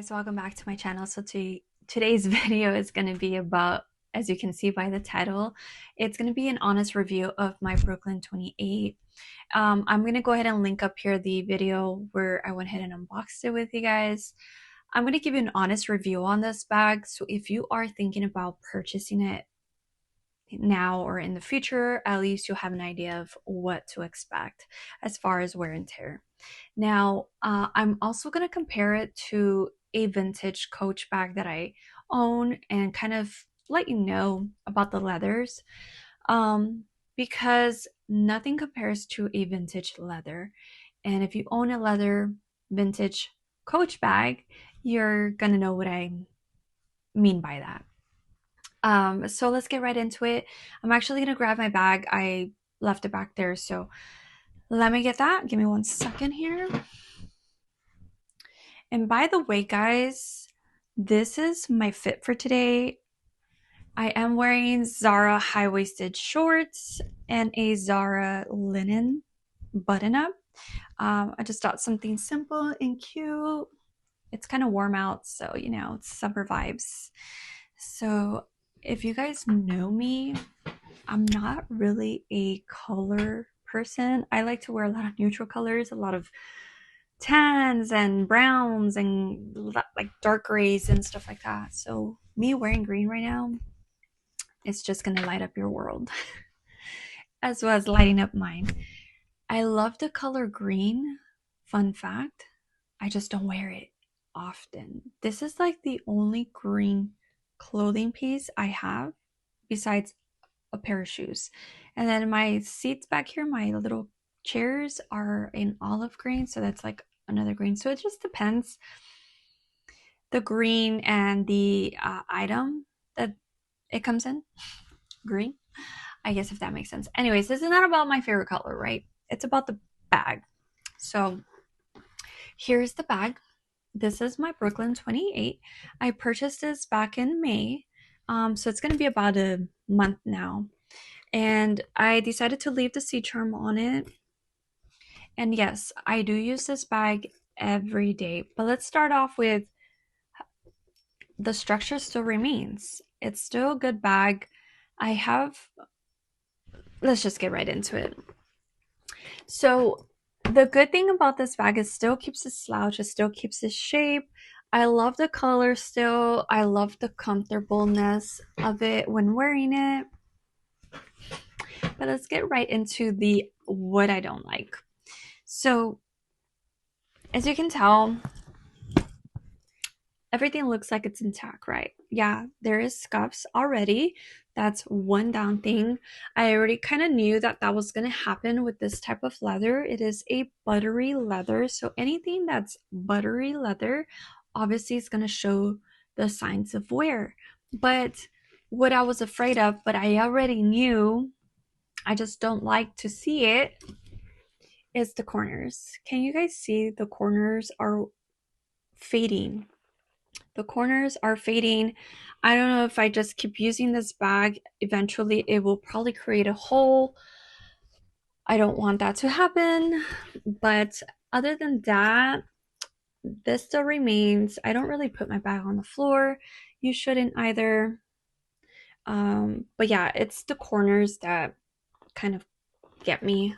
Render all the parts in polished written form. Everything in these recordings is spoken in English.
Guys, welcome back to my channel. So today's video is going to be about, as you can see by the title, it's going to be an honest review of my Brooklyn 28. I'm going to go ahead and link up here the video where I went ahead and unboxed it with you guys. I'm going to give you an honest review on this bag. So if you are thinking about purchasing it now or in the future, at least you'll have an idea of what to expect as far as wear and tear. Now, I'm also going to compare it to a vintage Coach bag that I own and kind of let you know about the leathers, because nothing compares to a vintage leather. And if you own a leather vintage Coach bag, you're going to know what I mean by that. So let's get right into it. I'm actually gonna grab my bag. I left it back there, so let me get that. Give me 1 second here. And by the way, guys, this is my fit for today. I am wearing Zara high-waisted shorts and a Zara linen button-up. I just thought something simple and cute. It's kind of warm out, so you know, it's summer vibes. So if you guys know me, I'm not really a color person. I like to wear a lot of neutral colors, a lot of tans and browns and like dark grays and stuff like that. So me wearing green right now, it's just gonna light up your world as well as lighting up mine. I love the color green. Fun fact, I just don't wear it often. This is like the only green clothing piece I have besides a pair of shoes. And then my seats back here, my little chairs, are in olive green, so that's like another green. So it just depends the green and the item that it comes in. Green, I guess, if that makes sense. Anyways, this is not about my favorite color, right? It's about the bag. So here's the bag. This is my Brooklyn 28. I purchased this back in May. So it's going to be about a month now. And I decided to leave the seat charm on it. And yes, I do use this bag every day. But let's start off with the structure still remains. It's still a good bag. Let's just get right into it. So the good thing about this bag is it still keeps its slouch, it still keeps its shape. I love the color still. I love the comfortableness of it when wearing it. But let's get right into the what I don't like. So as you can tell, everything looks like it's intact, right? Yeah, there is scuffs already. That's one down thing. I already kind of knew that that was going to happen with this type of leather. It is a buttery leather. So anything that's buttery leather obviously is going to show the signs of wear. But what I was afraid of, but I already knew, I just don't like to see it, is the corners. Can you guys see the corners are fading? The corners are fading. I don't know if I just keep using this bag, eventually it will probably create a hole. I don't want that to happen. But other than that, this still remains. I don't really put my bag on the floor. You shouldn't either. But yeah, it's the corners that kind of get me.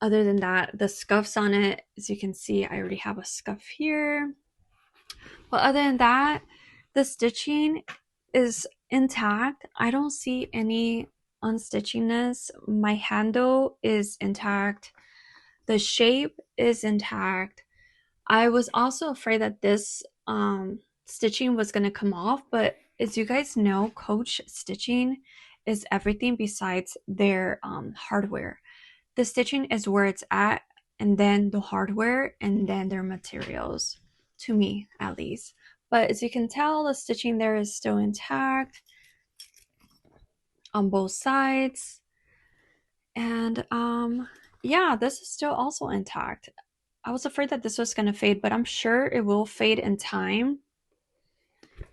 Other than that, the scuffs on it, as you can see, I already have a scuff here. But other than that, the stitching is intact. I don't see any unstitchiness. My handle is intact. The shape is intact. I was also afraid that this stitching was going to come off, but as you guys know, Coach stitching is everything besides their hardware. The stitching is where it's at, and then the hardware, and then their materials, to me at least. But as you can tell, the stitching there is still intact on both sides. And yeah, this is still also intact. I was afraid that this was going to fade, but I'm sure it will fade in time.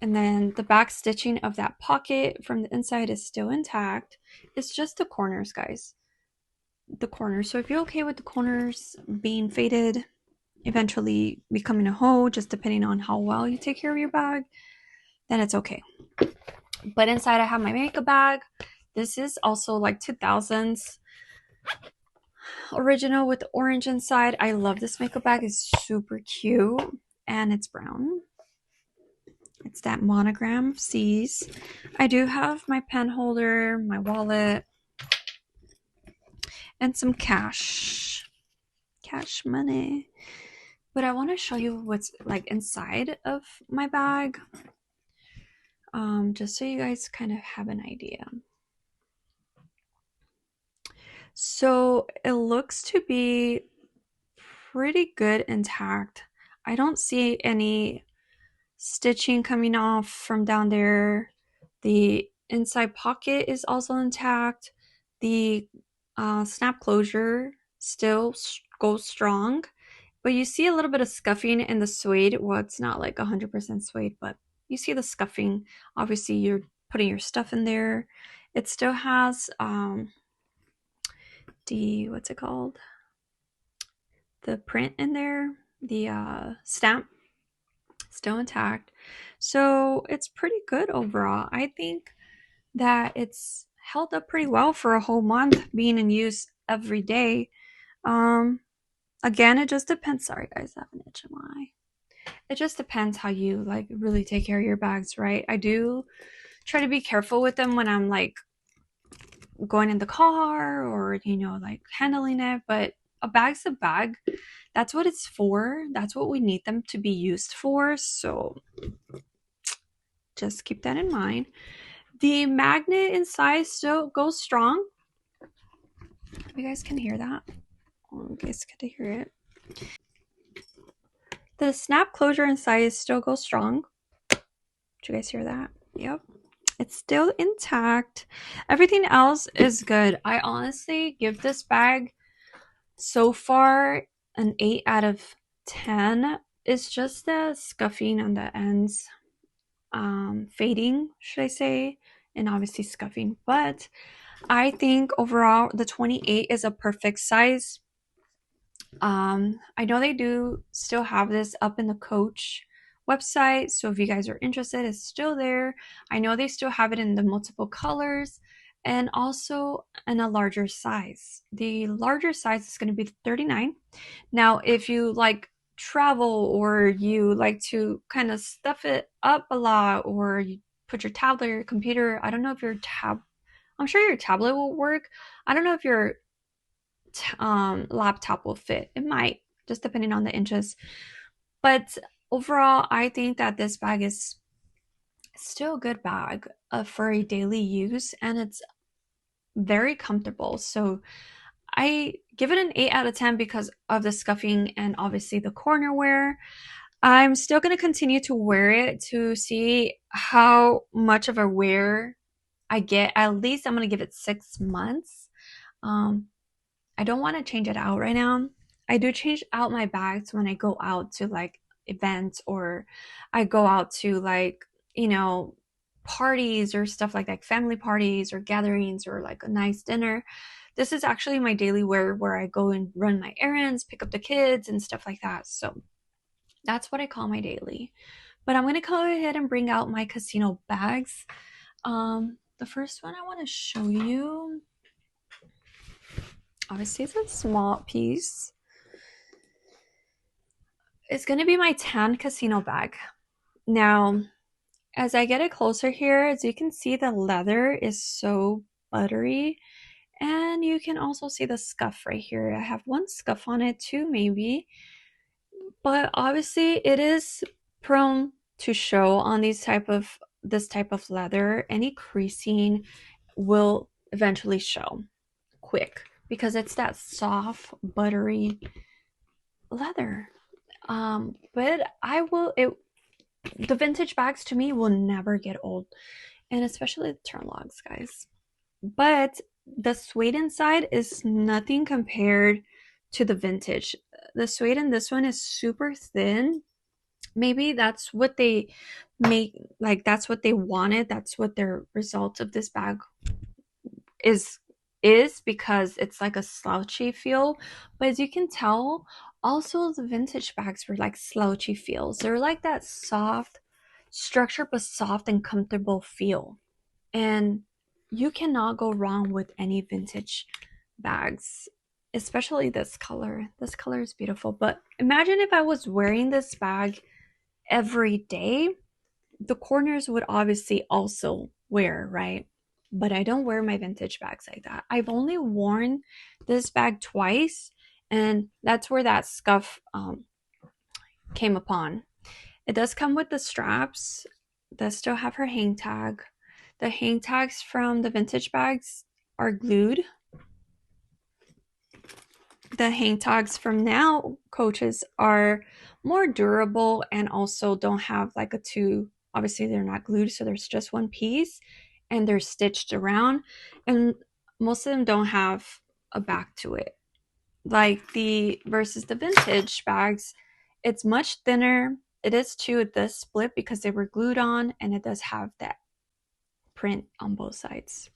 And then the back stitching of that pocket from the inside is still intact. It's just the corners, guys. The corners. So if you're okay with the corners being faded, eventually becoming a hoe, just depending on how well you take care of your bag, then it's okay. But inside I have my makeup bag. This is also like 2000s original with the orange inside. I love this makeup bag. It's super cute and it's brown. It's that monogram C's. I do have my pen holder, my wallet, and some cash money. But I want to show you what's like inside of my bag, just so you guys kind of have an idea. So it looks to be pretty good intact. I don't see any stitching coming off from down there. The inside pocket is also intact. The snap closure still goes strong, but you see a little bit of scuffing in the suede. Well, it's not like 100% suede, but you see the scuffing. Obviously, you're putting your stuff in there. It still has what's it called? The print in there, the stamp still intact. So it's pretty good overall. I think that it's held up pretty well for a whole month being in use every day. Again, it just depends. Sorry guys, I have an itch in my eye. It just depends how you like really take care of your bags, right? I do try to be careful with them when I'm like going in the car or like handling it, but a bag's a bag. That's what it's for. That's what we need them to be used for. So just keep that in mind. The magnet inside still goes strong. You guys can hear that. You guys get to hear it. The snap closure inside still goes strong. Did you guys hear that? Yep. It's still intact. Everything else is good. I honestly give this bag so far an 8 out of 10. It's just the scuffing on the ends, fading, should I say, and obviously scuffing. But I think overall the 28 is a perfect size. I know they do still have this up in the Coach website, so if you guys are interested, it's still there. I know they still have it in the multiple colors and also in a larger size. The larger size is going to be 39. Now, if you like travel or you like to kind of stuff it up a lot, or you put your tablet or your computer, I don't know if your I'm sure your tablet will work. I don't know if your laptop will fit. It might, just depending on the inches. But overall, I think that this bag is still a good bag for a daily use, and it's very comfortable. So I give it an 8 out of 10 because of the scuffing and obviously the corner wear. I'm still going to continue to wear it to see how much of a wear I get. At least I'm going to give it 6 months. I don't want to change it out right now. I do change out my bags when I go out to like events, or I go out to like, parties or stuff like that, family parties or gatherings or like a nice dinner. This is actually my daily wear where I go and run my errands, pick up the kids and stuff like that. So that's what I call my daily. But I'm going to go ahead and bring out my casino bags. The first one I want to show you, obviously it's a small piece. It's going to be my tan casino bag. Now, as I get it closer here, as you can see, the leather is so buttery. And you can also see the scuff right here. I have one scuff on it too, maybe. But obviously it is prone to show on this type of leather. Any creasing will eventually show quick because it's that soft, buttery leather. But the vintage bags to me will never get old, and especially the turn logs, guys. But the suede inside is nothing compared to the vintage. The suede in this one is super thin. Maybe that's what they make, like that's what they wanted. That's what their result of this bag is because it's like a slouchy feel. But as you can tell, Also, the vintage bags were like slouchy feels. They're like that soft, structured but soft and comfortable feel. And you cannot go wrong with any vintage bags, especially this color. This color is beautiful. But imagine if I was wearing this bag every day, the corners would obviously also wear, right? But I don't wear my vintage bags like that. I've only worn this bag twice, and that's where that scuff came upon. It does come with the straps. It does still have her hang tag. The hang tags from the vintage bags are glued. The hang tags from now Coaches are more durable and also don't have like a two, obviously they're not glued, so there's just one piece and they're stitched around, and most of them don't have a back to it. Like the versus the vintage bags, it's much thinner. It is too, it does split because they were glued on, and it does have that print on both sides.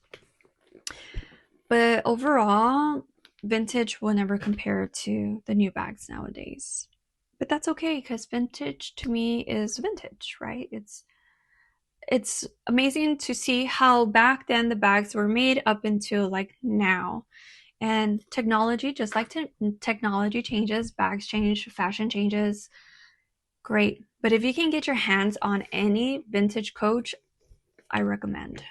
But overall, vintage will never compare to the new bags nowadays. But that's okay, because vintage to me is vintage, right? It's amazing to see how back then the bags were made up until like now. And technology, just like technology changes, bags change, fashion changes, great. But if you can get your hands on any vintage Coach, I recommend.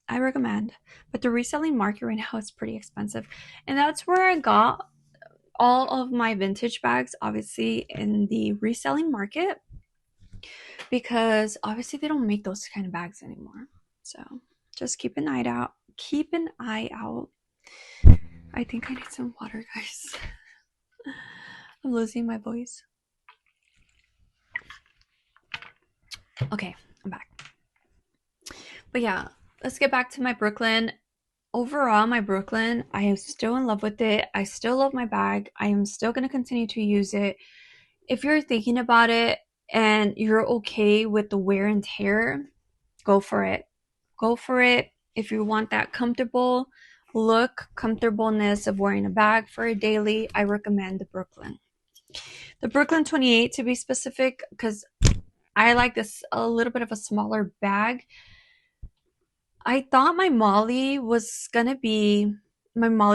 I recommend. But the reselling market right now is pretty expensive. And that's where I got all of my vintage bags, obviously, in the reselling market, because obviously they don't make those kind of bags anymore. So just keep an eye out. Keep an eye out. I think I need some water, guys. I'm losing my voice. Okay, I'm back. But yeah, let's get back to my Brooklyn. Overall, my Brooklyn, I am still in love with it. I still love my bag. I am still going to continue to use it. If you're thinking about it and you're okay with the wear and tear, go for it. Go for it. If you want that comfortable look, comfortableness of wearing a bag for a daily, I recommend the Brooklyn. The Brooklyn 28 to be specific, because I like this a little bit of a smaller bag. I thought my Molly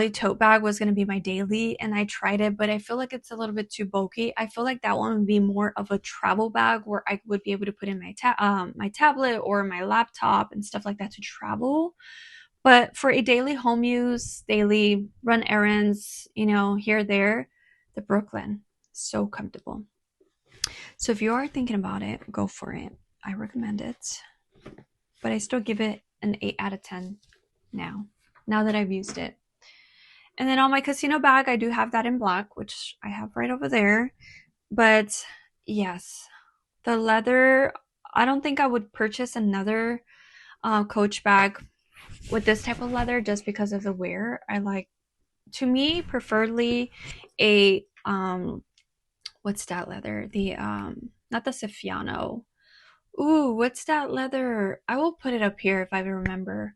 tote bag was gonna be my daily, and I tried it, but I feel like it's a little bit too bulky. I feel like that one would be more of a travel bag where I would be able to put in my tablet or my laptop and stuff like that to travel. But for a daily home use, daily run errands, here there, the Brooklyn, so comfortable. So if you are thinking about it, go for it. I recommend it, but I still give it an 8 out of 10 now that I've used it. And then on my casino bag, I do have that in black, which I have right over there. But yes, the leather, I don't think I would purchase another Coach bag with this type of leather just because of the wear. I like, to me, preferably a, what's that leather? The, not the Saffiano. Ooh, what's that leather? I will put it up here if I remember.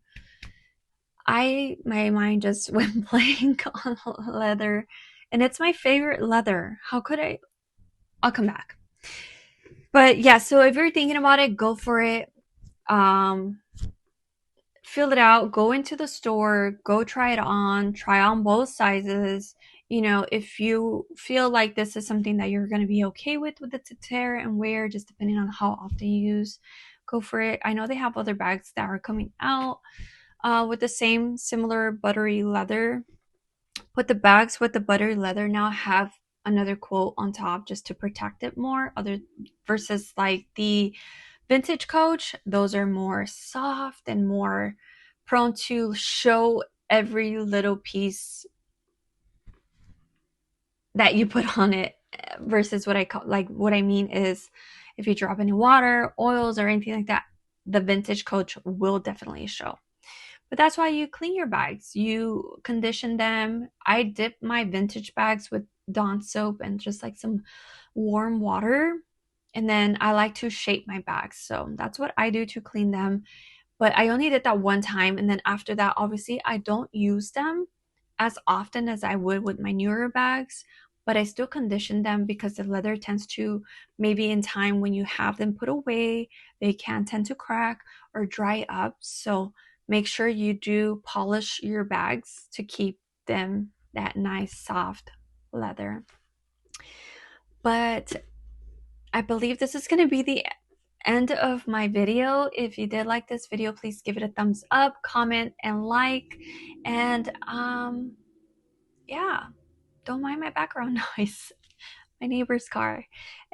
My mind just went blank on leather, and it's my favorite leather. How could I? I'll come back. But yeah, so if you're thinking about it, go for it. Fill it out, go into the store, go try on both sizes. If you feel like this is something that you're going to be okay with it to tear and wear, just depending on how often you use, go for it. I know they have other bags that are coming out with the same similar buttery leather, but the bags with the buttery leather now have another quote on top just to protect it more, other versus like the vintage Coach. Those are more soft and more prone to show every little piece that you put on it, versus what I mean is, if you drop any water, oils, or anything like that, the vintage Coach will definitely show. But that's why you clean your bags. You condition them. I dip my vintage bags with Dawn soap and just like some warm water. And then I like to shape my bags. So that's what I do to clean them. But I only did that one time. And then after that, obviously, I don't use them as often as I would with my newer bags. but I still condition them because the leather tends to, maybe in time when you have them put away, they can tend to crack or dry up. So make sure you do polish your bags to keep them that nice soft leather. But I believe this is going to be the end of my video. If you did like this video, please give it a thumbs up, comment, and like. And yeah, don't mind my background noise. My neighbor's car.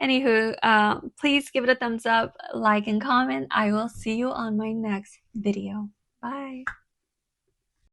Anywho, please give it a thumbs up, like, and comment. I will see you on my next video. Bye.